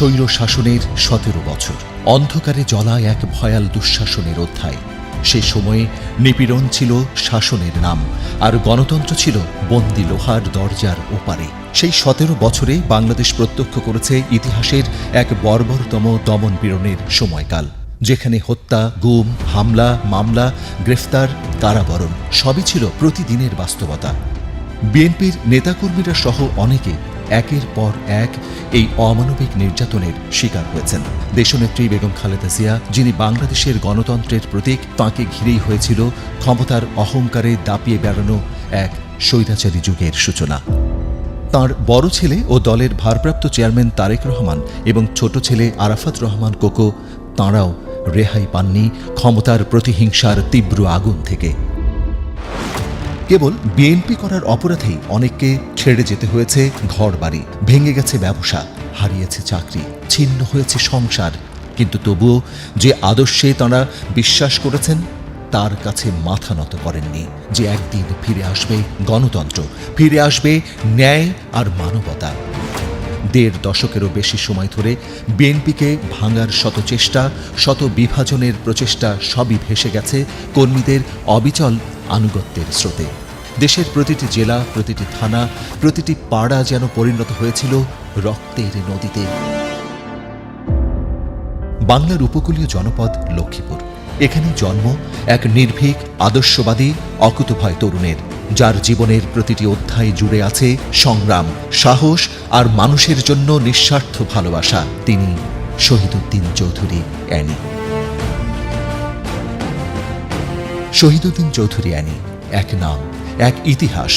স্বৈর শাসনের ১৭ বছর, অন্ধকারে জ্বলা এক ভয়াল দুঃশাসনের অধ্যায়। সে সময়ে নিপীড়ন ছিল শাসনের নাম, আর গণতন্ত্র ছিল বন্দি লোহার দরজার ওপারে। সেই ১৭ বছরে বাংলাদেশ প্রত্যক্ষ করেছে ইতিহাসের এক বর্বরতম দমন পীড়নের সময়কাল, যেখানে হত্যা, গুম, হামলা, মামলা, গ্রেফতার, কারাবরণ সবই ছিল প্রতিদিনের বাস্তবতা। বিএনপির নেতাকর্মীরা সহ অনেকে একের পর এক এই অমানবিক নির্যাতনের শিকার হয়েছেন। দেশনেত্রী বেগম খালেদা জিয়া, যিনি বাংলাদেশের গণতন্ত্রের প্রতীক, তাঁকে ঘিরেই হয়েছিল ক্ষমতার অহংকারে দাপিয়ে বেড়ানো এক স্বৈরাচারী যুগের সূচনা। তাঁর বড় ছেলে ও দলের ভারপ্রাপ্ত চেয়ারম্যান তারেক রহমান এবং ছোট ছেলে আরাফাত রহমান কোকো, তাঁরাও রেহাই পাননি ক্ষমতার প্রতিহিংসার তীব্র আগুন থেকে। কেবল বিএনপি করার অপরাধেই অনেককে ছেড়ে যেতে হয়েছে ঘরবাড়ি, ভেঙে গেছে ব্যবসা, হারিয়েছে চাকরি, ছিন্ন হয়েছে সংসার। কিন্তু তবুও যে আদর্শে তাঁরা বিশ্বাস করেছেন, তার কাছে মাথা নত করেননি যে একদিন ফিরে আসবে গণতন্ত্র, ফিরে আসবে ন্যায় আর মানবতা। ১.৫ দশকেরও বেশি সময় ধরে বিএনপিকে ভাঙার শত চেষ্টা, শত বিভাজনের প্রচেষ্টা সবই ভেসে গেছে কর্মীদের অবিচল আনুগত্যের স্রোতে। দেশের প্রতিটি জেলা, প্রতিটি থানা, প্রতিটি পাড়া যেন পরিণত হয়েছিল রক্তের নদীতে। বাংলার উপকূলীয় জনপদ লক্ষ্মীপুর, এখানে জন্ম এক নির্ভীক, আদর্শবাদী, অকুতভয় তরুণের, যার জীবনের প্রতিটি অধ্যায় জুড়ে আছে সংগ্রাম, সাহস আর মানুষের জন্য নিঃস্বার্থ ভালোবাসা। তিনি শহীদউদ্দিন চৌধুরী অ্যানি। শহীদউদ্দিন চৌধুরী অ্যানি এক নাম, এক ইতিহাস,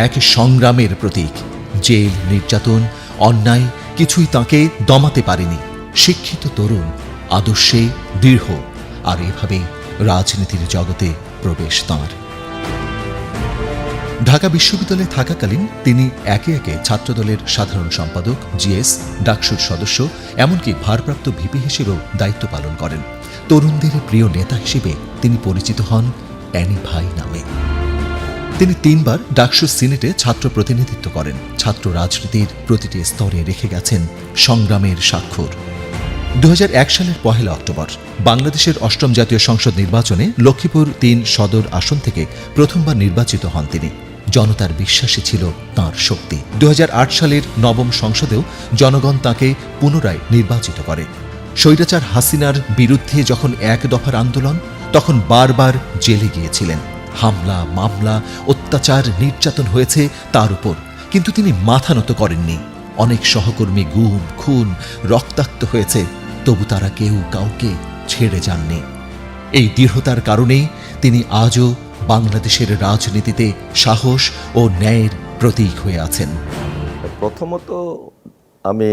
এক সংগ্রামের প্রতীক। জেল, নির্যাতন, অন্যায় কিছুই তাঁকে দমাতে পারেনি। শিক্ষিত তরুণ, আদর্শে দৃঢ়, আর এভাবেই রাজনীতির জগতে প্রবেশ তাঁর। ঢাকা বিশ্ববিদ্যালয়ে থাকাকালীন তিনি একে একে ছাত্রদলের সাধারণ সম্পাদক, জিএস, ডাকসুর সদস্য, এমনকি ভারপ্রাপ্ত ভিপি হিসেবেও দায়িত্ব পালন করেন। তরুণদের প্রিয় নেতা হিসেবে তিনি পরিচিত হন অ্যানি ভাই নামে। তিনি ৩ বার ডাকসু সিনেটে ছাত্র প্রতিনিধিত্ব করেন। ছাত্র রাজনীতির প্রতিটি স্তরে রেখে গেছেন সংগ্রামের স্বাক্ষর। ২০০১ সালের ১ অক্টোবর বাংলাদেশের ৮ম জাতীয় সংসদ নির্বাচনে লক্ষ্মীপুর ৩ সদর আসন থেকে প্রথমবার নির্বাচিত হন তিনি। জনতার বিশ্বাসী ছিল তাঁর শক্তি। ২০০৮ সালের ৯ম সংসদেও জনগণ তাঁকে পুনরায় নির্বাচিত করে। স্বৈরাচার হাসিনার বিরুদ্ধে যখন এক দফার আন্দোলন, তখন বারবার জেলে গিয়েছিলেন। হামলা, মামলা, অত্যাচার, নির্যাতন হয়েছে তার উপর, কিন্তু তিনি মাথা নত করেননি। অনেক সহকর্মী গুম, খুন, রক্তাক্ত হয়েছে, তবু তারা কেউ কাউকে ছেড়ে যাননি। এই দৃঢ়তার কারণেই তিনি আজও বাংলাদেশের রাজনীতিতে সাহস ও ন্যায়ের প্রতীক হয়ে আছেন। প্রথমত আমি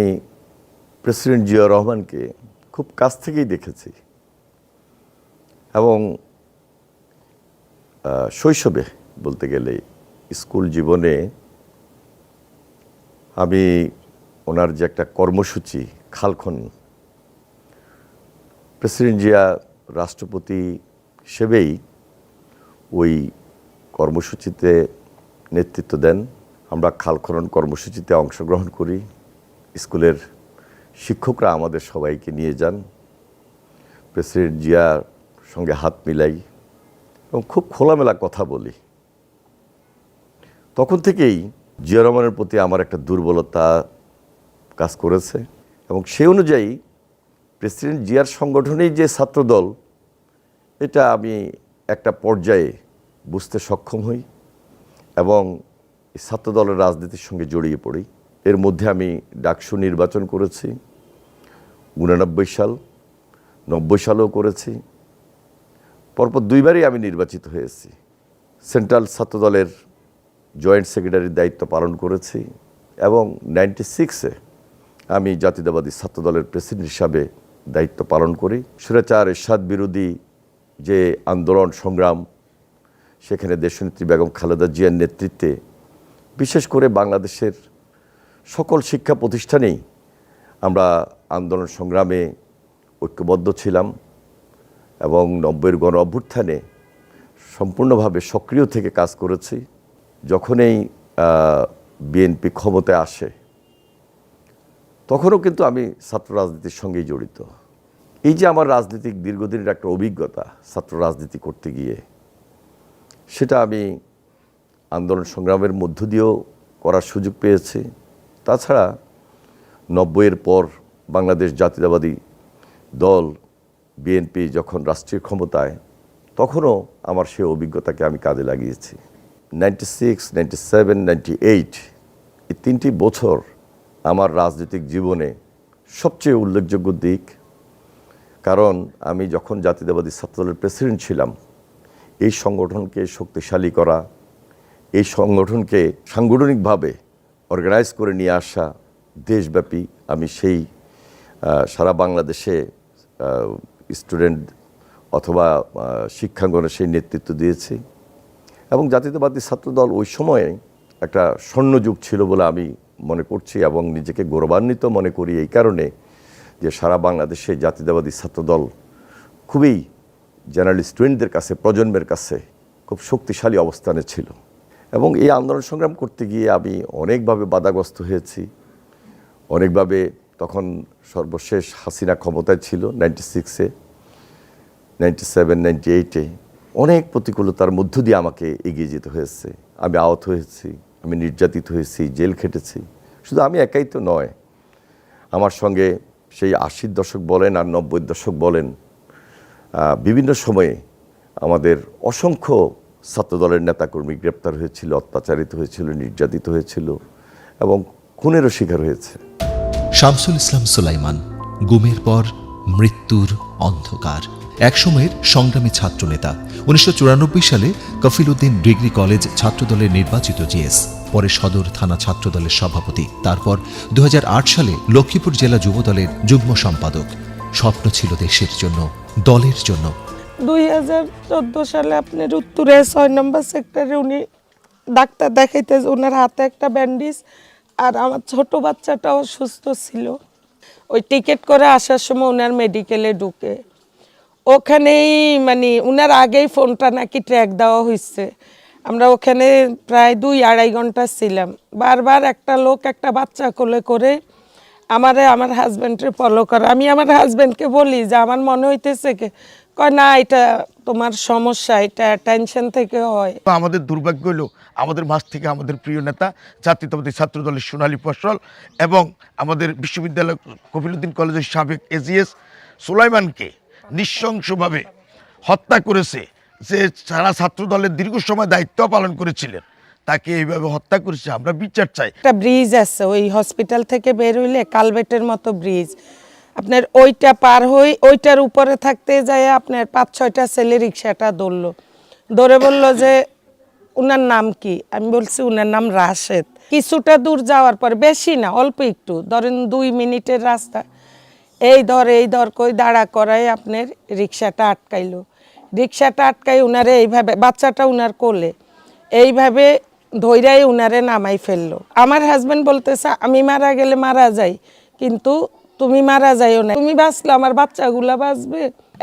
প্রেসিডেন্ট জিয়াউর রহমানকে খুব কাছ থেকেই দেখেছি, এবং শৈশবে বলতে গেলে স্কুল জীবনে আমি ওনার যে একটা কর্মসূচি খাল খনন, প্রেসিডেন্ট জিয়া রাষ্ট্রপতি হিসেবেই ওই কর্মসূচিতে নেতৃত্ব দেন। আমরা খাল খনন কর্মসূচিতে অংশগ্রহণ করি। স্কুলের শিক্ষকরা আমাদের সবাইকে নিয়ে যান, প্রেসিডেন্ট জিয়ার সঙ্গে হাত মিলাই এবং খুব খোলামেলা কথা বলি। তখন থেকেই জিয়া রহমানের প্রতি আমার একটা দুর্বলতা কাজ করেছে, এবং সেই অনুযায়ী প্রেসিডেন্ট জিয়ার সংগঠনেই যে ছাত্রদল, এটা আমি একটা পর্যায়ে বুঝতে সক্ষম হই এবং এই ছাত্রদলের রাজনীতির সঙ্গে জড়িয়ে পড়ি। এর মধ্যে আমি ডাকসু নির্বাচন করেছি 89 সাল, 90 সালেও করেছি। পরপর 2 বারই আমি নির্বাচিত হয়েছি। সেন্ট্রাল ছাত্রদলের জয়েন্ট সেক্রেটারির দায়িত্ব পালন করেছি, এবং 96-এ আমি জাতীয়তাবাদী ছাত্রদলের প্রেসিডেন্ট হিসাবে দায়িত্ব পালন করি। স্বৈরাচার এরশাদ বিরোধী যে আন্দোলন সংগ্রাম, সেখানে দেশনেত্রী বেগম খালেদা জিয়ার নেতৃত্বে বিশেষ করে বাংলাদেশের সকল শিক্ষা প্রতিষ্ঠানেই আমরা আন্দোলন সংগ্রামে ঐক্যবদ্ধ ছিলাম, এবং 90-এর গণ অভ্যুত্থানে সম্পূর্ণভাবে সক্রিয় থেকে কাজ করেছি। যখনই বিএনপি ক্ষমতায় আসে, তখনও কিন্তু আমি ছাত্র রাজনীতির সঙ্গেই জড়িত। এই যে আমার রাজনৈতিক দীর্ঘদিনের একটা অভিজ্ঞতা ছাত্র রাজনীতি করতে গিয়ে, সেটা আমি আন্দোলন সংগ্রামের মধ্য দিয়েও করার সুযোগ পেয়েছি। তাছাড়া 90-এর পর বাংলাদেশ জাতীয়তাবাদী দল বিএনপি যখন রাষ্ট্রীয় ক্ষমতায়, তখনও আমার সেই অভিজ্ঞতাকে আমি কাজে লাগিয়েছি। 96, 97, 98 এই 3টি বছর আমার রাজনৈতিক জীবনে সবচেয়ে উল্লেখযোগ্য দিক। কারণ আমি যখন জাতীয়তাবাদী ছাত্রদলের প্রেসিডেন্ট ছিলাম, এই সংগঠনকে শক্তিশালী করা, এই সংগঠনকে সাংগঠনিকভাবে অর্গানাইজ করে নিয়ে আসা, দেশব্যাপী আমি সেই সারা বাংলাদেশে স্টুডেন্ট অথবা শিক্ষাঙ্গনে সেই নেতৃত্ব দিয়েছি। এবং জাতীয়তাবাদী ছাত্রদল ওই সময়ে একটা স্বর্ণযুগ ছিল বলে আমি মনে করছি এবং নিজেকে গৌরবান্বিত মনে করি এই কারণে যে সারা বাংলাদেশে জাতীয়তাবাদী ছাত্রদল খুবই জেনারেল স্টুডেন্টদের কাছে, প্রজন্মের কাছে খুব শক্তিশালী অবস্থানে ছিল। এবং এই আন্দোলন সংগ্রাম করতে গিয়ে আমি অনেকভাবে বাধাগ্রস্ত হয়েছি, অনেকভাবে। তখন সর্বশেষ হাসিনা ক্ষমতায় ছিল 96-এ, 97, 98-এ অনেক প্রতিকূলতার মধ্য দিয়ে আমাকে এগিয়ে যেতে হয়েছে। আমি আহত হয়েছি, আমি নির্যাতিত হয়েছি, জেল খেটেছি। শুধু আমি একাই তো নয়, আমার সঙ্গে সেই 80-র দশক বলেন আর 90-এর দশক বলেন, বিভিন্ন সময়ে আমাদের অসংখ্য ছাত্রদলের নেতাকর্মী গ্রেপ্তার হয়েছিল, অত্যাচারিত হয়েছিল, নির্যাতিত হয়েছিল এবং খুনেরও শিকার হয়েছে। শামসুল ইসলাম সুলাইমান, গুমের পর মৃত্যুর অন্ধকার। একসময়ের সংগ্রামী ছাত্রনেতা। 1994 সালে কফিল উদ্দিন ডিগ্রি কলেজ ছাত্রদলের নির্বাচিত জিএস, পরে সদর থানা ছাত্রদলের সভাপতি। তারপর 2008 সালে লক্ষ্মীপুর জেলা যুবদলের যুগ্ম সম্পাদক। স্বপ্ন ছিল দেশের জন্য, দলের জন্য। 2014 সালে আপনার উত্তরে 6 নম্বর সেক্টরে উনি ডাক্তার দেখাইতে, ওনার হাতে একটা ব্যান্ডেজ আর আমার ছোট বাচ্চাটাও সুস্থ ছিল। ওই টিকিট করে আসার সময় ওনার মেডিকেলে ঢুকে ওখানেই মানে ওনার আগেই ফোনটা নাকি ট্র্যাক দেওয়া হয়েছে। আমরা ওখানে প্রায় 2-2.5 ঘন্টা ছিলাম। বারবার একটা লোক একটা বাচ্চা কোলে করে আমার হাজব্যান্ডের ফলো করে। আমি আমার হাজব্যান্ডকে বলি যে আমার মনে হইতেছে কে, কয় না এটা তোমার সমস্যা, এটা টেনশন থেকে হয়। আমাদের দুর্ভাগ্য হলো আমাদের মাঝ থেকে আমাদের প্রিয় নেতা জাতীয়তাবাদী ছাত্রদলের সোনালী ফসল এবং আমাদের বিশ্ববিদ্যালয় কফিল উদ্দিন কলেজের সাবেক এজিএস সুলাইমানকে নৃশংসভাবে হত্যা করেছে। যে সারা ছাত্রদলের দীর্ঘ সময় দায়িত্ব পালন করেছিলেন, তাকে এইভাবে হত্যা করেছে। আমরা বিচার চাই। একটা ব্রিজ আছে ওই হসপিটাল থেকে বের হইলে কালভেটের মতো ব্রিজ, আপনার ওইটা পার হই, ওইটার উপরে থাকতে যায় আপনার 5-6টা ছেলে রিক্সাটা ধরে বলল যে উনার নাম কি। আমি বলছি উনার নাম রাশেদ। কিছুটা দূর যাওয়ার পর, বেশি না অল্প একটু, ধরেন 2 মিনিটের রাস্তা, এই ধর কই দাঁড়া করাই আপনার রিক্সাটা আটকাইলো। রিক্সাটা আটকাই উনারে এইভাবে, বাচ্চাটা উনার কোলে, এইভাবে ধৈরাই উনারে নামাই ফেললো। আমার হাজব্যান্ড বলতেছে আমি মারা গেলে মারা যাই, কিন্তু তুমি মারা যাইও না, তুমি বাঁচলে আমার বাচ্চাগুলা বাঁচবে।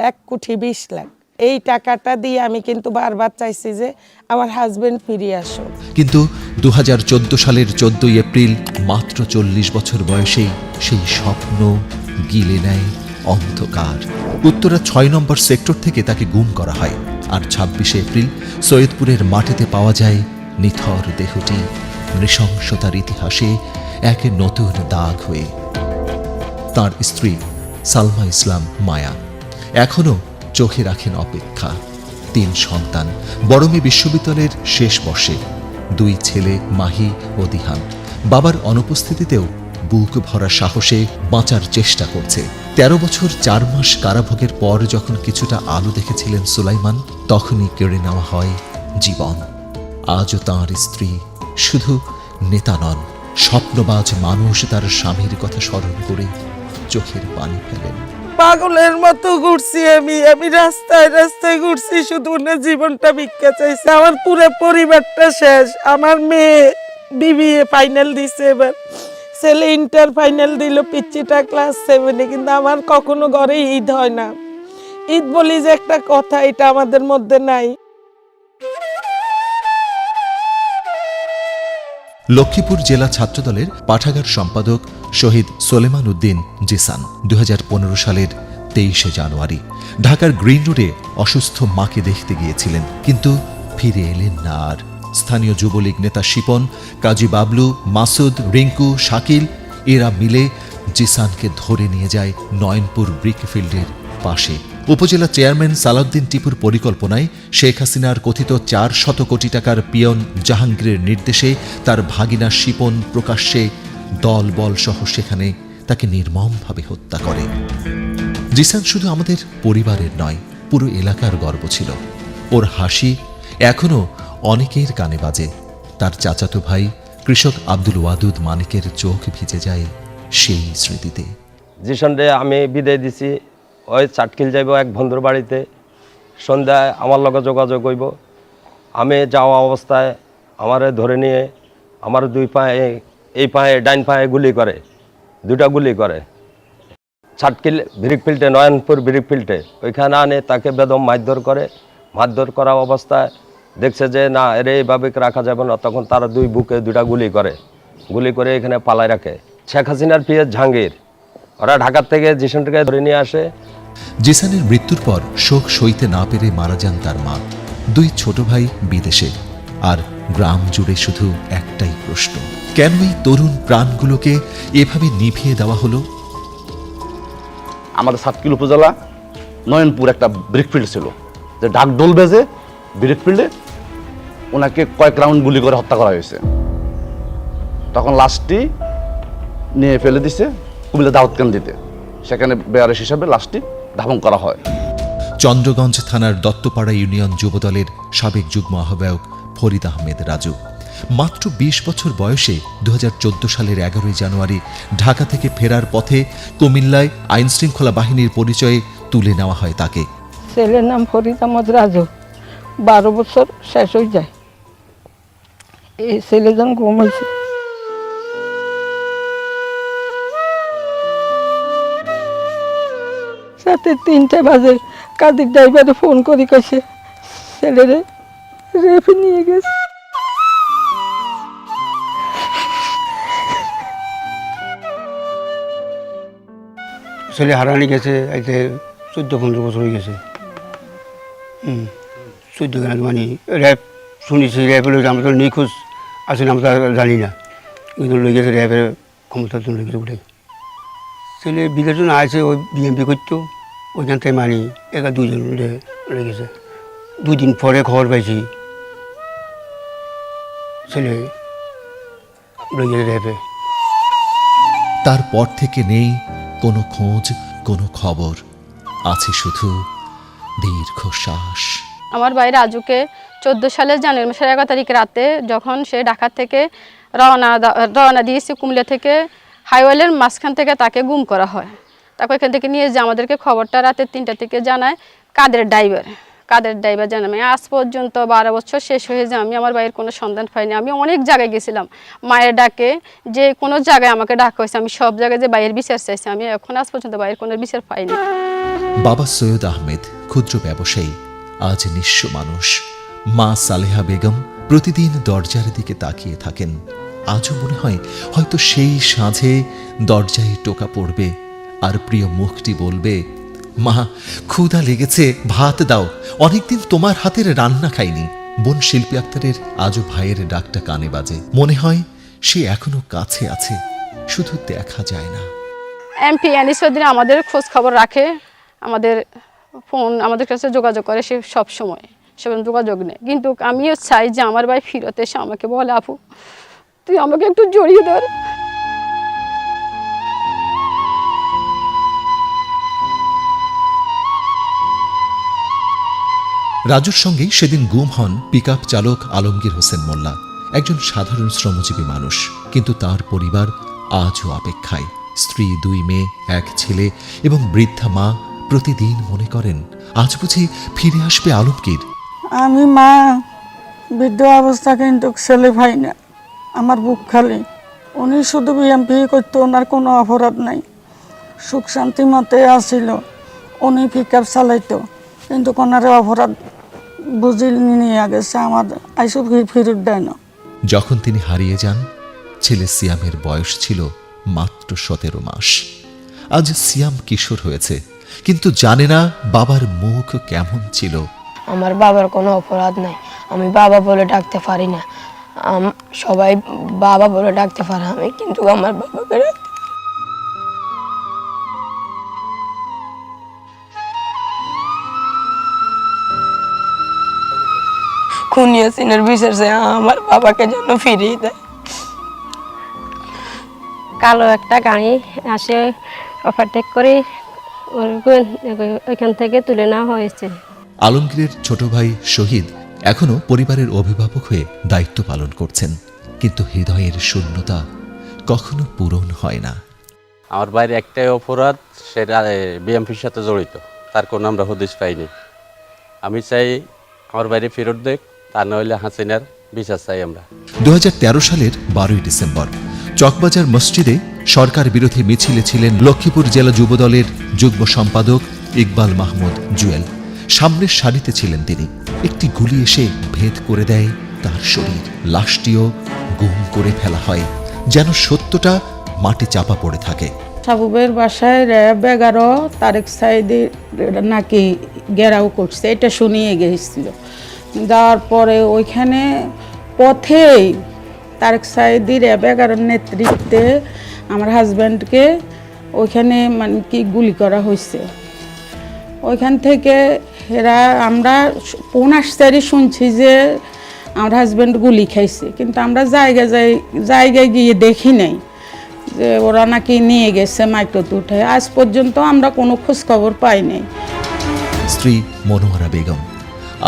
1,20,00,000 লাখ এই টাকাটা দিয়ে আমি কিন্তু বারবার চাইছি যে আমার হাজব্যান্ড ফিরিয়ে আসো। কিন্তু 2014 সালের 14 এপ্রিল মাত্র 40 বছর বয়সেই সেই স্বপ্ন গিলে নেয় অন্ধকার। উত্তরা 6 নম্বর সেক্টর থেকে তাকে গুম করা হয়। আর 26 এপ্রিল সৈয়দপুরের মাটিতে পাওয়া যায় নিথর দেহটি, নৃশংসতার ইতিহাসে এক নতুন দাগ হয়ে। তার স্ত্রী সালমা ইসলাম মায়া এখনো চোখে রাখেন অপেক্ষা। 3 সন্তান, বড় মেয়ে বিশ্ববিদ্যালয়ের শেষ বর্ষে, 2 ছেলে মাহি ও দিহান। বাবার অনুপস্থিতিতেও বুক ভরা সাহসে বাঁচার চেষ্টা করছে। 13 বছর 4 মাস কারাভোগের পর যখন কিছুটা আলো দেখেছিলেন সুলাইমান, তখনই কেড়ে নেওয়া হয় জীবন। আজও তাঁর স্ত্রী শুধু নেতা নন, স্বপ্নবাজ মানুষ তার স্বামীর কথা স্মরণ করে চোখের পানি ফেলেন। পাগলের মতো ঘুরছি আমি রাস্তায় রাস্তায় ঘুরছি, শুধু না জীবনটা ভিক্ষা চাইছে। আমার পুরো পরিবারটা শেষ। আমার মেয়ে বিবিএ ফাইনাল দিছে, এবার ছেলে ইন্টার ফাইনাল দিল, পিচ্চিটা ক্লাস 7-এ। কিন্তু আমার কখনো ঘরে ঈদ হয় না। ঈদ বলি যে একটা কথা, এটা আমাদের মধ্যে নাই। লক্ষ্মীপুর জেলা ছাত্রদলের পাঠাগার সম্পাদক শহীদ সোলেমান উদ্দিন জিসান 2015 সালের 23শে জানুয়ারি ঢাকার গ্রিন রোডে অসুস্থ মাকে দেখতে গিয়েছিলেন, কিন্তু ফিরে এলেন না আর। স্থানীয় যুবলীগ নেতা শিপন, কাজী বাবলু, মাসুদ, রিঙ্কু, শাকিল এরা মিলে জিসানকে ধরে নিয়ে যায় নয়নপুর ব্রিকফিল্ডের পাশে। উপজেলা চেয়ারম্যান সালাউদ্দিন টিপুর পরিকল্পনায় শেখ হাসিনার কথিত 400 কোটি টাকার পিয়ন জাহাঙ্গীরের নির্দেশে তার ভাগিনা শিপন প্রকাশ্যে দল বল সহ সেখানে তাকে নির্মমভাবে হত্যা করে। জিসান শুধু আমাদের পরিবারের নয়, পুরো এলাকার গর্ব ছিল। ওর হাসি এখনো অনেকের কানে বাজে। তার চাচাতো ভাই কৃষক আব্দুল ওয়াদুদ মানিকের চোখ ভিজে যায় সেই স্মৃতিতে। জিসানরে আমি বিদায় দিছি, ওই চাটকিল যাইব এক বন্ধুর বাড়িতে, সন্ধ্যায় আমার লগে যোগাযোগ হইব। আমি যাওয়া অবস্থায় আমারে ধরে নিয়ে আমার দুই পায়ে, এই পায়ে ডাইন পায়ে গুলি করে, দুটা গুলি করে। চাটকিল ব্রিকফিল্ডে, নয়নপুর ব্রিকফিল্ডে ওইখানে আনে তাকে বেদম মারধর করে। মারধর করা অবস্থায় দেখছে যে না এর এইভাবে রাখা যাবে না, তখন তারা দুই বুকে দুটা গুলি করে এখানে পালায় রাখে। শেখ হাসিনার পিএস জাহাঙ্গীর ওরা ঢাকার থেকে জিসানকে ধরে নিয়ে আসে। জিসানের মৃত্যুর পর শোক সইতে না পেরে মারা যান তার মা, দুই ছোট ভাই বিদেশে, আর গ্রাম জুড়ে শুধু একটাই প্রশ্ন, কেন এই তরুণ প্রাণগুলোকে এভাবে নিভিয়ে দেওয়া হলো? আমাদের সাতকিল উপজেলা নয়নপুর একটা ব্রিকফিল্ড ছিল, যে ঢাকঢোল বেজে ব্রিকফিল্ডে ওনাকে কয়েক রাউন্ড গুলি করে হত্যা করা হয়েছে। তখন লাশটি নিয়ে ফেলে দিছে কুমিল্লা দাউদকান্দিতে, সেখানে বেয়ারেস হিসাবে লাশটি দাফন করা হয়। চন্দ্রগঞ্জ থানার দত্তপাড়া ইউনিয়ন যুবদলের সাবেক যুগ্ম আহ্বায়ক ফরিদ আহমেদ রাজু মাত্র 20 বছর বয়সে 2014 সালের 11 জানুয়ারি ঢাকা থেকে ফেরার পথে কুমিল্লায় আইনশৃঙ্খলা বাহিনীর পরিচয়ে তুলে নেওয়া হয় তাকে। ছেলের নাম ফরিদ আহমদ রাজু, 12 বছর শেষ হয়ে যায়। এই ছেলে যখন ঘুম হয়েছে, রাতে 3টা বাজে কাদির ড্রাইভারে ফোন করে কইছে ছেলেরে রেফে নিয়ে গেছে। ছেলে হারানি গেছে, এতে 14-15 বছর হয়ে গেছে। 14 মানে র্যাব শুনেছি, র্যাব হলে আমরা তো নিখোঁজ আসেন, আমরা জানি না, কিন্তু লই গেছে র্যাবের ক্ষমতার জন্য লই গেছে উঠে। ছেলে বিঘের জন্য আসে, ওই বিএমপি করতো, ওইখান থেকে মানে 1-2 জন লই গেছে। 2 দিন পরে খবর পাইছি ছেলে লই গেছে র্যাবে। তারপর থেকে নেই কোনো খোঁজ, কোনো খবর, আছে শুধু দীর্ঘশ্বাস। আমার ভাই রাজুকে 14 সালের জানুয়ারি মাসের 11 তারিখ রাতে যখন সে ঢাকা থেকে রওনা দিয়েছে, কুমিল্লা থেকে হাইওয়েলের মাঝখান থেকে তাকে গুম করা হয়। তাকে এখান থেকে নিয়ে যে আমাদেরকে খবরটা রাতে 3টা থেকে জানায় কাদের ড্রাইভার জানায়। আজ পর্যন্ত 12 বছর শেষ হয়ে যায়, আমি আমার ভাইয়ের কোনো সন্ধান পাইনি। আমি অনেক জায়গায় গেছিলাম, মায়ের ডাকে, যে কোনো জায়গায় আমাকে ডাকা হয়েছে, আমি সব জায়গায় যে ভাইয়ের বিচার চাইছি, আমি এখন আজ পর্যন্ত ভাইয়ের কোনো বিচার পাইনি। বাবা সৈয়দ আহমেদ ক্ষুদ্র ব্যবসায়ী, আজ নিঃস্ব মানুষ। মা সালেহা বেগম প্রতিদিন দরজার দিকে তাকিয়ে থাকেন। আজও মনে হয় হয়তো সেই সাঁঝে দরজায় টোকা পড়বে আর প্রিয় মুখটি বলবে, মা ক্ষুধা লেগেছে, ভাত দাও, অনেকদিন তোমার হাতের রান্না খাইনি। বোন শিল্পী আক্তারের আজও ভাইয়ের ডাকটা কানে বাজে। মনে হয় সে এখনো কাছে আছে, শুধু দেখা যায় না। এমপি আনিস উদ্দিন আমাদের খোঁজ খবর রাখে, আমাদের ফোন আমাদের কাছে যোগাযোগ করে, সে সব সময় সেরকম যোগাযোগ নেই। কিন্তু আমিও চাই যে আমার ভাই ফিরত এসে আমাকে বলে, আপু তুই আমাকে একটু জড়িয়ে ধর। রাজুর সঙ্গেই সেদিন গুম হন পিকআপ চালক আলমগীর হোসেন মোল্লা, একজন সাধারণ শ্রমজীবী মানুষ, কিন্তু তার পরিবার আজও অপেক্ষায়। স্ত্রী, 2 মেয়ে, 1 ছেলে এবং বৃদ্ধা মা প্রতিদিন মনে করেন আজ বুঝি ফিরে আসবে আলমগীর। আমি মা বৃদ্ধ অবস্থা, কিন্তু ছেলে ভাই না, আমার বুক খালি। উনি শুধু বিএমপি করতো, ওনার কোনো অপরাধ নাই, সুখ শান্তি মতে আসছিল। উনি পিকআপ চালাইতো, কিন্তু কোনারে অপরাধ বুঝি নিয়ে গেছে, আমার আইসব ফিরত দেয় না। যখন তিনি হারিয়ে যান ছেলে সিয়ামের বয়স ছিল মাত্র 17 মাস। আজ সিয়াম কিশোর হয়েছে, কিন্তু জানে না বাবার মুখ কেমন ছিল। আমার বাবার কোনো অপরাধ নাই, আমি বাবা বলে ডাকতে পারি না। সবাই বাবা বলে ডাকতে পারে, আমি কিন্তু আমার বাবাকে খুনি হাসিনার বিচার চাই, আমার বাবাকে যেন ফিরিয়ে দেয়। কালো একটা গাড়ি আসে ওভারটেক করে ওইখান থেকে তুলে নেওয়া হয়েছে। আলমগীরের ছোট ভাই শহীদ এখনো পরিবারের অভিভাবক হয়ে দায়িত্ব পালন করছেন, কিন্তু হৃদয়ের শূন্যতা কখনো পূরণ হয় না। আমার বাইরে একটাই অপরাধ, সেটা বিএমপির সাথে জড়িত, তার কোনো আমরা হদিশ পাইনি। আমি চাই আমার বাইরে ফেরত দেখ, তা নইলে হাসিনার বিচার চাই আমরা। 2013 সালের 12ই ডিসেম্বর চকবাজার মসজিদে সরকার বিরোধী মিছিলে ছিলেন লক্ষ্মীপুর জেলা যুবদলের যুগ্ম সম্পাদক ইকবাল মাহমুদ জুয়েল। সামনের সারিতে ছিলেন তিনি। একটি গুলি এসে ভেদ করে দেয় তার শরীর। লাশটিও গুম করে ফেলা হয়, যেন সত্যটা মাটি চাপা পড়ে থাকে। সাবুবের বাসায় র্যাব 11 তারেক সাইদি নাকি ঘেরাও করছে, এটা শুনিয়ে গেছিল। যাওয়ার পরে ওইখানে পথেই তারেক সাইদি র্যাব 11 নেতৃত্বে আমার হাজব্যান্ডকে ওইখানে মানে কি গুলি করা হয়েছে। ওইখান থেকে এরা আমরা 15 তারিখ শুনছি যে আমার হাজব্যান্ড গুলি খাইছে, কিন্তু আমরা জায়গায় গিয়ে দেখি নাই যে ওরা নাকি নিয়ে গেছে মাইক্রোতে উঠে। আজ পর্যন্ত আমরা কোনো খোঁজ খবর পাই নাই। স্ত্রী মনোয়ারা বেগম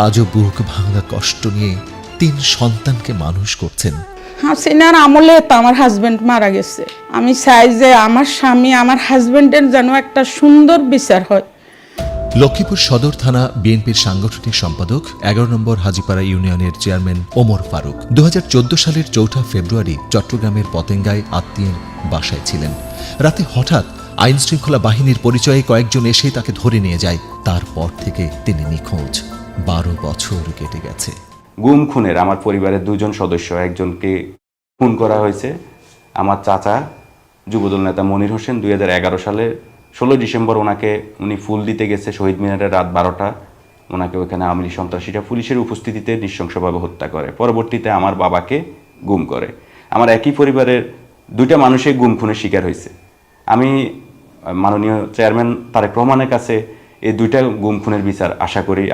আজও বুক ভাঙা কষ্ট নিয়ে 3 সন্তানকে মানুষ করছেন। হাসিনার আমলে তো আমার হাজব্যান্ড মারা গেছে। আমি চাই যে আমার স্বামী আমার হাজব্যান্ডের যেন একটা সুন্দর বিচার হয়। লক্ষ্মীপুর সদর থানা বিএনপির সাংগঠনিক সম্পাদক 11 নম্বর হাজিপাড়া ইউনিয়নের চেয়ারম্যান ওমর ফারুক 2014 সালের 4 ফেব্রুয়ারি চট্টগ্রামের পতেঙ্গায় আত্মীয়ের বাসায় ছিলেন। রাতে হঠাৎ আইন শৃঙ্খলা বাহিনীর পরিচয়ে কয়েকজন এসে তাকে ধরে নিয়ে যায়। তারপর থেকে তিনি নিখোঁজ। 12 বছর কেটে গেছে। গুম খুনের আমার পরিবারের 2 জন সদস্য, একজনকে খুন করা হয়েছে। আমার চাচা যুবদল নেতা মনির হোসেন 2011 সালে 16 ডিসেম্বর উনি ফুল দিতে গেছে শহীদ মিনারে রাত 12টা। ওনাকে ওইখানে আওয়ামী লীগ সন্ত্রাসীরা পুলিশের উপস্থিতিতে নৃশংসভাবে হত্যা করে। পরবর্তীতে আমার বাবাকে গুম করে। আমার একই পরিবারের 2টা মানুষই গুম খুনের শিকার হয়েছে। আমি মাননীয় চেয়ারম্যান তারেক রহমানের কাছে এই 2টা গুম খুনের বিচার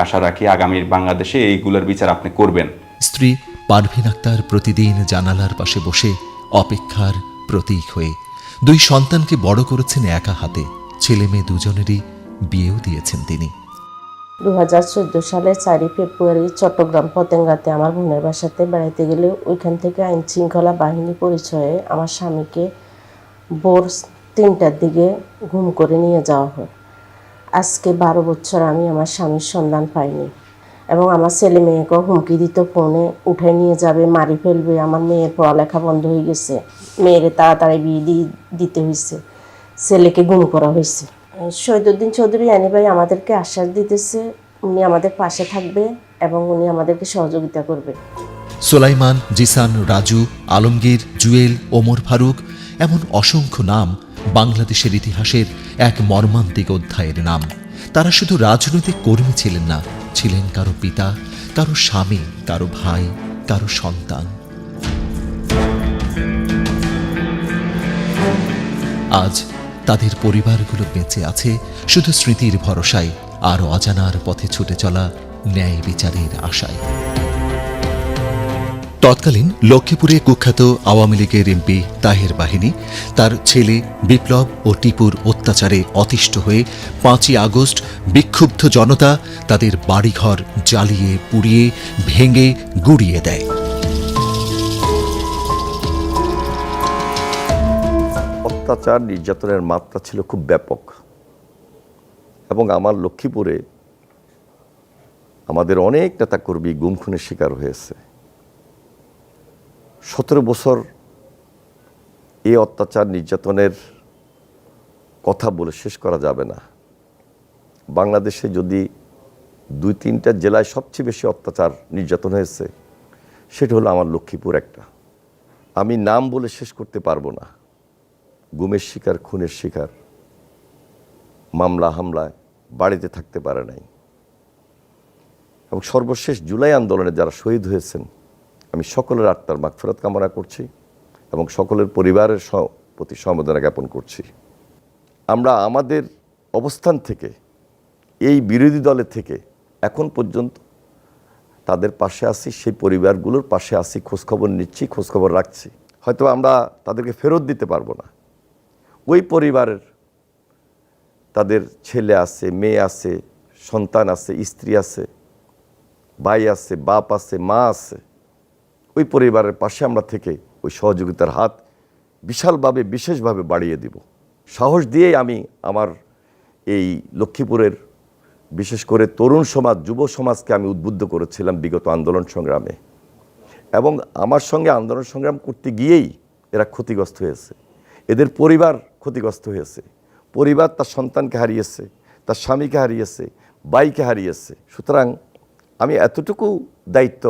আশা রাখি আগামীর বাংলাদেশে এইগুলোর বিচার আপনি করবেন। স্ত্রী পারভিন আক্তার প্রতিদিন জানালার পাশে বসে অপেক্ষার প্রতীক হয়ে 2 সন্তানকে বড় করেছেন একা হাতে। ছেলে মেয়ে দুজনেরই বিয়েও দিয়েছেন তিনি। 2014 সালের 4 ফেব্রুয়ারি চট্টগ্রাম পতেঙ্গাতে আমার বোনের বাসাতে বেড়াইতে গেলে ওইখান থেকে আইন শৃঙ্খলা বাহিনী পরিচয়ে আমার স্বামীকে ভোর 3টার দিকে গুম করে নিয়ে যাওয়া হয়। আজকে 12 বছর আমি আমার স্বামীর সন্ধান পাইনি, এবং আমার ছেলে মেয়েকেও হুমকি দিত, ফোনে উঠাই নিয়ে যাবে, মারি ফেলবে। আমার মেয়ের পড়ালেখা বন্ধ হয়ে গেছে, মেয়েরে তাড়াতাড়ি বিয়ে দিতে হয়েছে, ছেলেকে গুম করা হয়েছে। শহীদুদ্দিন চৌধুরী আনি ভাই আমাদেরকে আশ্বাস দিতেছে উনি আমাদের পাশে থাকবে এবং উনি আমাদেরকে সহযোগিতা করবে। সুলাইমান, জিসান, রাজু, আলমগীর, জুয়েল, ওমর ফারুক, এমন অসংখ্য নাম বাংলাদেশের ইতিহাসের এক মর্মান্তিক অধ্যায়ের নাম। তারা শুধু রাজনৈতিক কর্মী ছিলেন না, ছিলেন কারো পিতা, কারো স্বামী, কারো ভাই, কারো সন্তান। আজ তাদের পরিবারগুলো বেঁচে আছে শুধু স্মৃতির ভরসায় আর অজানার পথে ছুটে চলা ন্যায় বিচারের আশায়। তৎকালীন লক্ষ্মীপুরে কুখ্যাত আওয়ামী লীগের এমপি তাহের বাহিনী তার ছেলে বিপ্লব ও টিপুর অত্যাচারে অতিষ্ঠ হয়ে 5ই আগস্ট বিক্ষুব্ধ জনতা তাদের বাড়িঘর জ্বালিয়ে পুড়িয়ে ভেঙে গুড়িয়ে দেয়। অত্যাচার নির্যাতনের মাত্রা ছিল খুব ব্যাপক, এবং আমার লক্ষ্মীপুরে আমাদের অনেক নেতাকর্মী গুম খুনের শিকার হয়েছে। 17 বছর এই অত্যাচার নির্যাতনের কথা বলে শেষ করা যাবে না। বাংলাদেশে যদি 2-3টা জেলায় সবচেয়ে বেশি অত্যাচার নির্যাতন হয়েছে, সেটা হলো আমার লক্ষ্মীপুর একটা। আমি নাম বলে শেষ করতে পারবো না। গুমের শিকার, খুনের শিকার, মামলা হামলায় বাড়িতে থাকতে পারে নাই, এবং সর্বশেষ জুলাই আন্দোলনে যারা শহীদ হয়েছেন, আমি সকলের আত্মার মাগফিরাত কামনা করছি এবং সকলের পরিবারের প্রতি সমবেদনা জ্ঞাপন করছি। আমরা আমাদের অবস্থান থেকে, এই বিরোধী দলের থেকে এখন পর্যন্ত তাদের পাশে আছি, সেই পরিবারগুলোর পাশে আছি, খোঁজখবর নিচ্ছি, খোঁজখবর রাখছি। হয়তো আমরা তাদেরকে ফেরত দিতে পারবো না। ওই পরিবারের তাদের ছেলে আছে, মেয়ে আছে, সন্তান আছে, স্ত্রী আছে, ভাই আছে, বাপ আছে, মা আছে, ওই পরিবারের পাশে আমরা থেকে ওই সহযোগিতার হাত বিশালভাবে, বিশেষভাবে বাড়িয়ে দিব। সাহস দিয়েই আমি আমার এই লক্ষ্মীপুরের বিশেষ করে তরুণ সমাজ, যুব সমাজকে আমি উদ্বুদ্ধ করেছিলাম বিগত আন্দোলন সংগ্রামে, এবং আমার সঙ্গে আন্দোলন সংগ্রাম করতে গিয়েই এরা ক্ষতিগ্রস্ত হয়েছে, এদের পরিবার ক্ষতিগ্রস্ত হয়েছে। পরিবার তার সন্তানকে হারিয়েছে, তার স্বামীকে হারিয়েছে, ভাইকে হারিয়েছে। সুতরাং আমি এতটুকু দায়িত্ব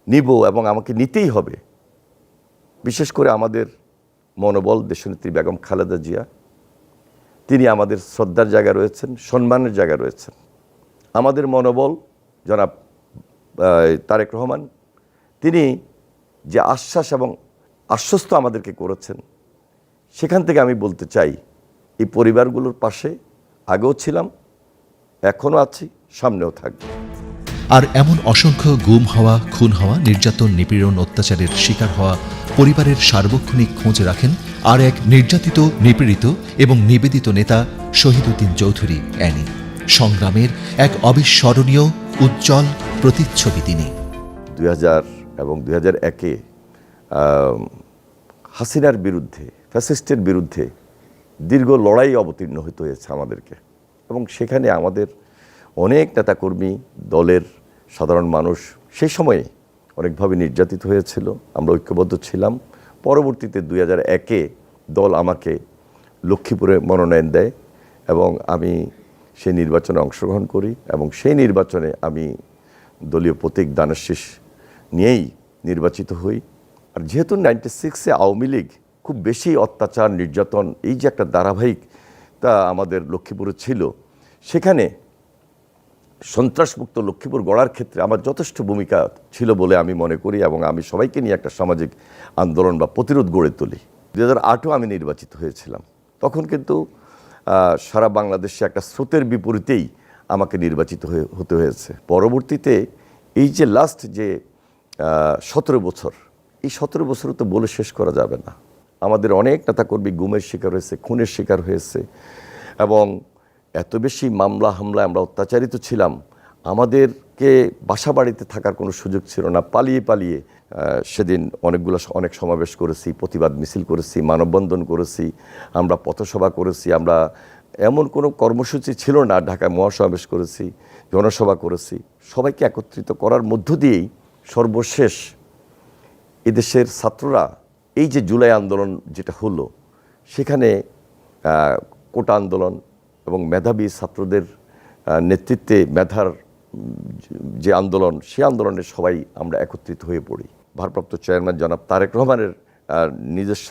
নিব এবং আমাকে নিতেই হবে। বিশেষ করে আমাদের মনোবল দেশনেত্রী বেগম খালেদা জিয়া, তিনি আমাদের শ্রদ্ধার জায়গা রয়েছেন, সম্মানের জায়গা রয়েছেন। আমাদের মনোবল জনাব তারেক রহমান, তিনি যে আশ্বাস এবং আশ্বস্ত আমাদেরকে করেছেন, সেখান থেকে আমি বলতে চাই এই পরিবারগুলোর পাশে আগেও ছিলাম, এখনও আছি, সামনেও থাকব। আর এমন অসংখ্য গুম হওয়া, খুন হওয়া, নির্যাতন, নিপীড়ন, অত্যাচারের শিকার হওয়া পরিবারের সার্বক্ষণিক খোঁজ রাখেন আর এক নির্যাতিত, নিপীড়িত এবং নিবেদিত নেতা শহীদউদ্দিন চৌধুরী অ্যানি। সংগ্রামের এক অবিস্মরণীয় উজ্জ্বল প্রতিচ্ছবি তিনি। 2000 এবং 2001-এ হাসিনার বিরুদ্ধে, ফ্যাসিস্টের বিরুদ্ধে দীর্ঘ লড়াই অবতীর্ণ হতে হয়েছে আমাদেরকে, এবং সেখানে আমাদের অনেক নেতাকর্মী, দলের সাধারণ মানুষ সেই সময়ে অনেকভাবে নির্যাতিত হয়েছিল। আমরা ঐক্যবদ্ধ ছিলাম। পরবর্তীতে 2001-এ দল আমাকে লক্ষ্মীপুরে মনোনয়ন দেয় এবং আমি সেই নির্বাচনে অংশগ্রহণ করি, এবং সেই নির্বাচনে আমি দলীয় প্রতীক দানের শীষ নিয়েই নির্বাচিত হই। আর যেহেতু 96-এ আওয়ামী লীগ খুব বেশি অত্যাচার, নির্যাতন, এই যে একটা ধারাবাহিকতা আমাদের লক্ষ্মীপুরে ছিল, সেখানে সন্ত্রাসমুক্ত লক্ষ্মীপুর গড়ার ক্ষেত্রে আমার যথেষ্ট ভূমিকা ছিল বলে আমি মনে করি, এবং আমি সবাইকে নিয়ে একটা সামাজিক আন্দোলন বা প্রতিরোধ গড়ে তুলি। 2008-এও আমি নির্বাচিত হয়েছিলাম। তখন কিন্তু সারা বাংলাদেশে একটা স্রোতের বিপরীতেই আমাকে নির্বাচিত হতে হয়েছে। পরবর্তীতে এই যে লাস্ট যে 17 বছর, এই 17 বছর তো বলে শেষ করা যাবে না। আমাদের অনেক নেতাকর্মী গুমের শিকার হয়েছে, খুনের শিকার হয়েছে, এবং এত বেশি মামলা হামলায় আমরা অত্যাচারিত ছিলাম, আমাদেরকে বাসা বাড়িতে থাকার কোনো সুযোগ ছিল না। পালিয়ে পালিয়ে সেদিন অনেক সমাবেশ করেছি, প্রতিবাদ মিছিল করেছি, মানববন্ধন করেছি, আমরা পথসভা করেছি, আমরা এমন কোনো কর্মসূচি ছিল না, ঢাকায় মহাসমাবেশ করেছি, জনসভা করেছি। সবাইকে একত্রিত করার মধ্য দিয়েই সর্বশেষ এদেশের ছাত্ররা এই যে জুলাই আন্দোলন যেটা হলো, সেখানে কোটা আন্দোলন এবং মেধাবী ছাত্রদের নেতৃত্বে মেধার যে আন্দোলন, সে আন্দোলনে সবাই আমরা একত্রিত হয়ে পড়ি। ভারপ্রাপ্ত চেয়ারম্যান জনাব তারেক রহমানের নিজস্ব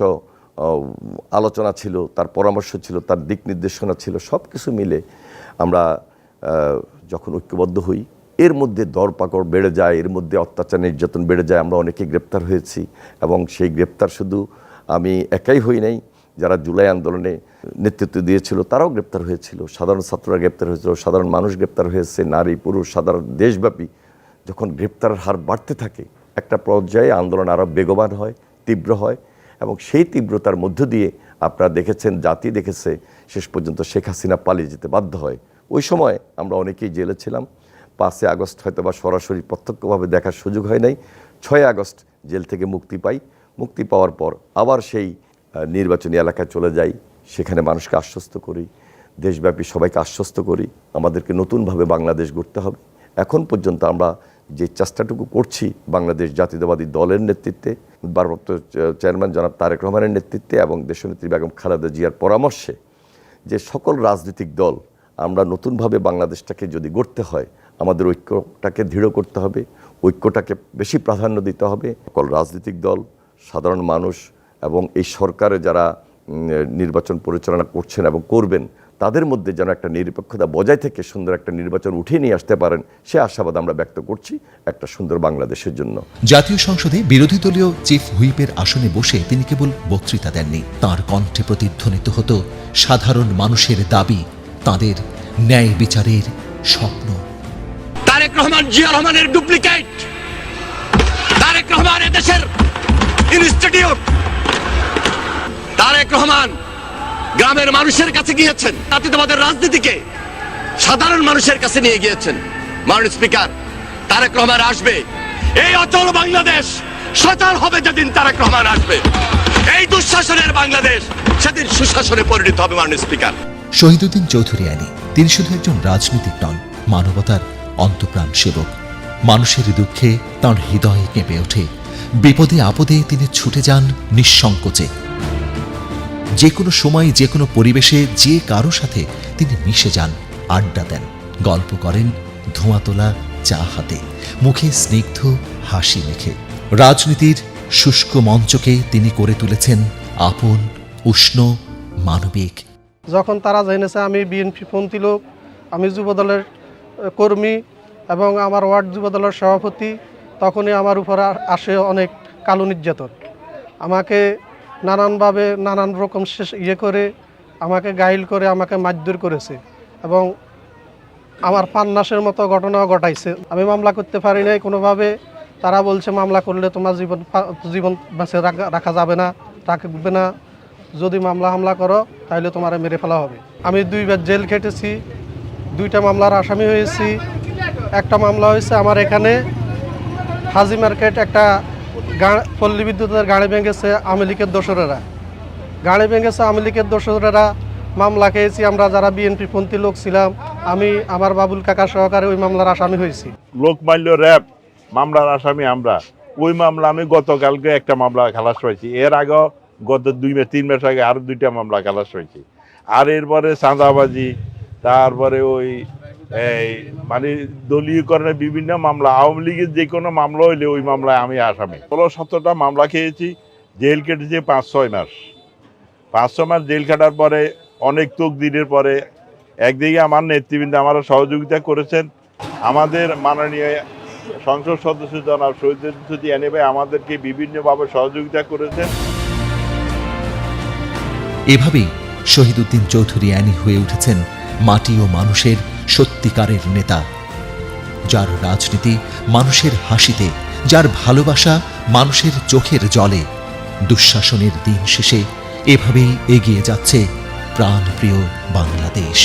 আলোচনা ছিল, তার পরামর্শ ছিল, তার দিক নির্দেশনা ছিল, সব কিছু মিলে আমরা যখন ঐক্যবদ্ধ হই, এর মধ্যে দরপাকড় বেড়ে যায়, এর মধ্যে অত্যাচার, নির্যাতন বেড়ে যায়। আমরা অনেকে গ্রেপ্তার হয়েছি, এবং সেই গ্রেপ্তার শুধু আমি একাই হই নাই, যারা জুলাই আন্দোলনে নেতৃত্ব দিয়েছিল তারাও গ্রেপ্তার হয়েছিল, সাধারণ ছাত্ররা গ্রেপ্তার হয়েছিল, সাধারণ মানুষ গ্রেপ্তার হয়েছে, নারী পুরুষ সাধারণ দেশব্যাপী। যখন গ্রেপ্তারের হার বাড়তে থাকে, একটা পর্যায়ে আন্দোলন আরও বেগবান হয়, তীব্র হয়, এবং সেই তীব্রতার মধ্য দিয়ে আপনারা দেখেছেন, জাতি দেখেছে, শেষ পর্যন্ত শেখ হাসিনা পালিয়ে যেতে বাধ্য হয়। ওই সময় আমরা অনেকেই জেলে ছিলাম। 5 আগস্ট হয়তো বা সরাসরি প্রত্যক্ষভাবে দেখার সুযোগ হয় নাই। 6 আগস্ট জেল থেকে মুক্তি পাই। মুক্তি পাওয়ার পর আবার সেই নির্বাচনী এলাকায় চলে যাই, সেখানে মানুষকে আশ্বস্ত করি, দেশব্যাপী সবাইকে আশ্বস্ত করি আমাদেরকে নতুনভাবে বাংলাদেশ গড়তে হবে। এখন পর্যন্ত আমরা যে চেষ্টাটুকু করছি বাংলাদেশ জাতীয়তাবাদী দলের নেতৃত্বে, ভারপ্রাপ্ত চেয়ারম্যান জনাব তারেক রহমানের নেতৃত্বে এবং দেশনেত্রী বেগম খালেদা জিয়ার পরামর্শে, যে সকল রাজনৈতিক দল আমরা নতুনভাবে বাংলাদেশটাকে যদি গড়তে হয়, আমাদের ঐক্যটাকে দৃঢ় করতে হবে, ঐক্যটাকে বেশি প্রাধান্য দিতে হবে। সকল রাজনৈতিক দল, সাধারণ মানুষ এবং এই সরকারে যারা নির্বাচন পরিচালনা করছেন এবং করবেন তাদের মধ্যে যেন একটা নিরপেক্ষতা বজায় থেকে সুন্দর একটা নির্বাচন উঠিয়ে নিয়ে আসতে পারেন, সে আশাবাদ আমরা ব্যক্ত করছি একটা সুন্দর বাংলাদেশের জন্য। জাতীয় সংসদে বিরোধী দলীয় চিফ হুইপের আসনে বসে তিনি কেবল বক্তৃতা দেননি, তাঁর কণ্ঠে প্রতিধ্বনিত হতো সাধারণ মানুষের দাবি, তাদের ন্যায় বিচারের স্বপ্ন। তারেক রহমান জিয়া রহমানের ডুপ্লিকেট, তারেক রহমান এদেশের ইনস্টিটিউট, তারেক রহমান গ্রামের মানুষের কাছে গিয়েছেন, জাতীয়তাবাদের রাজনীতিকে সাধারণ মানুষের কাছে নিয়ে গিয়েছেন। মাননীয় স্পিকার, তারেক রহমান আসবে, এই অচল বাংলাদেশ সচল হবে যেদিন তারেক রহমান আসবে। এই দুঃশাসনের বাংলাদেশ সেদিন সুশাসনে পরিণত হবে। মাননীয় স্পিকার, শহীদুদ্দিন চৌধুরী আলী তিনি শুধু একজন রাজনীতিক নন, মানবতার অন্তঃপ্রাণ সেবক। মানুষের দুঃখে তাঁর হৃদয়ে কেঁপে ওঠে, বিপদে আপদে তিনি ছুটে যান নিঃসংকোচে। যে কোনো সময় যে কোনো পরিবেশে যে কারো সাথে তিনি মিশে যান, আড্ডা দেন, গল্প করেন ধোঁয়া তোলা চা হাতে, মুখে স্নিগ্ধ হাসি মেখে। রাজনীতির শুষ্ক মঞ্চকে তিনি করে তুলেছেন আপন, উষ্ণ, মানবিক। যখন তারা জেনেছে আমি বিএনপি পন্থী লোক, আমি যুবদলের কর্মী এবং আমার ওয়ার্ড যুবদলের সভাপতি, তখনই আমার উপর আসে অনেক কালো নির্যাতন। আমাকে নানানভাবে নানান রকম করে আমাকে গাইল করে আমাকে মারধর করেছে এবং আমার পান্নাসের মতো ঘটনাও ঘটাইছে। আমি মামলা করতে পারি নাই কোনোভাবে। তারা বলছে মামলা করলে তোমার জীবন বেঁচে রাখা যাবে না, রাখবে না, যদি হামলা করো তাহলে তোমার মেরে ফেলা হবে। আমি 2বার জেল খেটেছি, 2টা মামলার আসামি হয়েছি। একটা মামলা হয়েছে আমার এখানে হাজি মার্কেট, একটা পল্লী বিদ্যুতের গাড়ি ভেঙেছে আওয়ামী লীগের দোসরেরা, গাড়ি ভেঙেছে আওয়ামী লীগের দোসরেরা। মামলা খেয়েছি আমরা যারা বিএনপি পন্থী লোক ছিলাম, আমি আমার বাবুল কাকা সহকারে ওই মামলার আসামি হয়েছি। লোকমাল্য র্যাব মামলার আসামি আমরা। ওই মামলা আমি গতকালকে একটা মামলা খালাস হয়েছি, এর আগেও গত 2-3 মাস আগে আরও 2টা মামলা খালাস হয়েছি। আর এরপরে চাঁদাবাজি, তারপরে ওই মানে দলীয়করণের বিভিন্ন মামলা, আওয়ামী লীগের যে কোনো মামলা হইলে ওই মামলায় আমি আসামি। 16-17টা মামলা খেয়েছি, জেল কেটেছি 5-6 মাস। 5-6 মাস জেল কাটার পরে অনেক তকদিরের পরে একদিকে আমার নেতৃবৃন্দ আমারা সহযোগিতা করেছেন, আমাদের মাননীয় সংসদ সদস্য জনাব শহীদুদ্দিন আলী ভাই আমাদেরকে বিভিন্নভাবে সহযোগিতা করেছেন। এভাবেই শহীদুদ্দিন চৌধুরী আলী হয়ে উঠেছেন মাটি ও মানুষের সত্যিকারের নেতা, যার রাজনীতি মানুষের হাসিতে, যার ভালোবাসা মানুষের চোখের জলে। দুঃশাসনের দিন শেষে এভাবেই এগিয়ে যাচ্ছে প্রাণপ্রিয় বাংলাদেশ।